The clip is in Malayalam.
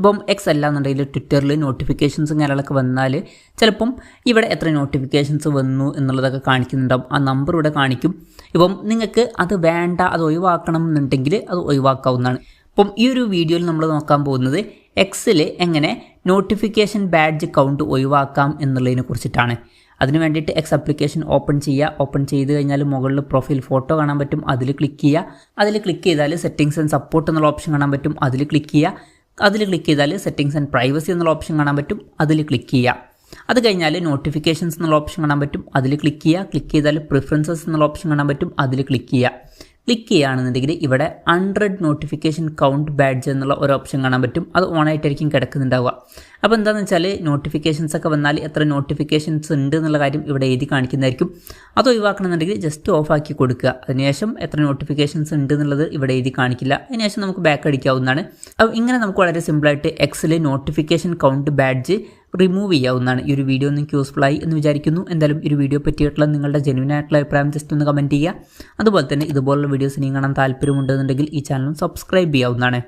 ഇപ്പം എക്സ് അല്ലാന്നുണ്ടെങ്കിൽ ട്വിറ്ററിൽ നോട്ടിഫിക്കേഷൻസും കാര്യങ്ങളൊക്കെ വന്നാൽ ചിലപ്പം ഇവിടെ എത്ര നോട്ടിഫിക്കേഷൻസ് വന്നു എന്നുള്ളതൊക്കെ കാണിക്കുന്നുണ്ടാവും. ആ നമ്പർ ഇവിടെ കാണിക്കും. ഇപ്പം നിങ്ങൾക്ക് അത് വേണ്ട, അത് ഒഴിവാക്കണം എന്നുണ്ടെങ്കിൽ അത് ഒഴിവാക്കാവുന്നതാണ്. അപ്പം ഈ ഒരു വീഡിയോയിൽ നമ്മൾ നോക്കാൻ പോകുന്നത് എക്സിൽ എങ്ങനെ നോട്ടിഫിക്കേഷൻ ബാഡ്ജ് കൗണ്ട് ഒഴിവാക്കാം എന്നുള്ളതിനെ കുറിച്ചിട്ടാണ്. അതിന് വേണ്ടിയിട്ട് എക്സ് ആപ്ലിക്കേഷൻ ഓപ്പൺ ചെയ്യുക. ഓപ്പൺ ചെയ്ത് കഴിഞ്ഞാൽ മുകളിൽ പ്രൊഫൈൽ ഫോട്ടോ കാണാൻ പറ്റും, അതിൽ ക്ലിക്ക് ചെയ്യുക. അതിൽ ക്ലിക്ക് ചെയ്താൽ സെറ്റിംഗ്സ് ആൻഡ് സപ്പോർട്ട് എന്നുള്ള ഓപ്ഷൻ കാണാൻ പറ്റും, അതിൽ ക്ലിക്ക് ചെയ്യുക. അതിൽ ക്ലിക്ക് ചെയ്താൽ സെറ്റിംഗ്സ് ആൻഡ് പ്രൈവസി എന്നുള്ള ഓപ്ഷൻ കാണാൻ പറ്റും, അതിൽ ക്ലിക്ക് ചെയ്യുക. അത് കഴിഞ്ഞാൽ നോട്ടിഫിക്കേഷൻസ് എന്നുള്ള ഓപ്ഷൻ കാണാൻ പറ്റും, അതിൽ ക്ലിക്ക് ചെയ്യുക. ക്ലിക്ക് ചെയ്താൽ പ്രിഫറൻസസ് എന്നുള്ള ഓപ്ഷൻ കാണാൻ പറ്റും, അതിൽ ക്ലിക്ക് ചെയ്യുക. ക്ലിക്ക് ചെയ്യുകയാണെന്നുണ്ടെങ്കിൽ ഇവിടെ 100 നോട്ടിഫിക്കേഷൻ കൗണ്ട് ബാഡ്ജ് എന്നുള്ള ഒരു ഓപ്ഷൻ കാണാൻ പറ്റും. അത് ഓണായിട്ടായിരിക്കും കിടക്കുന്നുണ്ടാവുക. അപ്പോൾ എന്താണെന്ന് വെച്ചാൽ നോട്ടിഫിക്കേഷൻസ് ഒക്കെ വന്നാൽ എത്ര നോട്ടിഫിക്കേഷൻസ് ഉണ്ട് എന്നുള്ള കാര്യം ഇവിടെ എഴുതി കാണിക്കുന്നതായിരിക്കും. അത് ഒഴിവാക്കണമെന്നുണ്ടെങ്കിൽ ജസ്റ്റ് ഓഫ് ആക്കി കൊടുക്കുക. അതിനുശേഷം എത്ര നോട്ടിഫിക്കേഷൻസ് ഉണ്ട് എന്നുള്ളത് ഇവിടെ എഴുതി കാണിക്കില്ല. അതിനുശേഷം നമുക്ക് ബാക്ക് അടിക്കാവുന്നതാണ്. അപ്പോൾ ഇങ്ങനെ നമുക്ക് വളരെ സിമ്പിളായിട്ട് എക്സിൽ നോട്ടിഫിക്കേഷൻ കൗണ്ട് ബാഡ്ജ് റിമൂവ് ചെയ്യാവുന്നതാണ്. ഈ ഒരു വീഡിയോ നിങ്ങൾക്ക് യൂസ്ഫുൾ ആയി എന്ന് വിചാരിക്കുന്നു. എന്തായാലും ഈ ഒരു വീഡിയോ പറ്റിയിട്ടുള്ള നിങ്ങളുടെ ജെന്യുവൻ ആയിട്ടുള്ള അഭിപ്രായം ജസ്റ്റ് ഒന്ന് കമൻറ്റ് ചെയ്യുക. അതുപോലെ തന്നെ ഇതുപോലുള്ള വീഡിയോസ് നിങ്ങൾ കാണാൻ താല്പര്യമുണ്ടെന്നുണ്ടെങ്കിൽ ഈ ചാനൽ സബ്സ്ക്രൈബ് ചെയ്യാവുന്നതാണ്.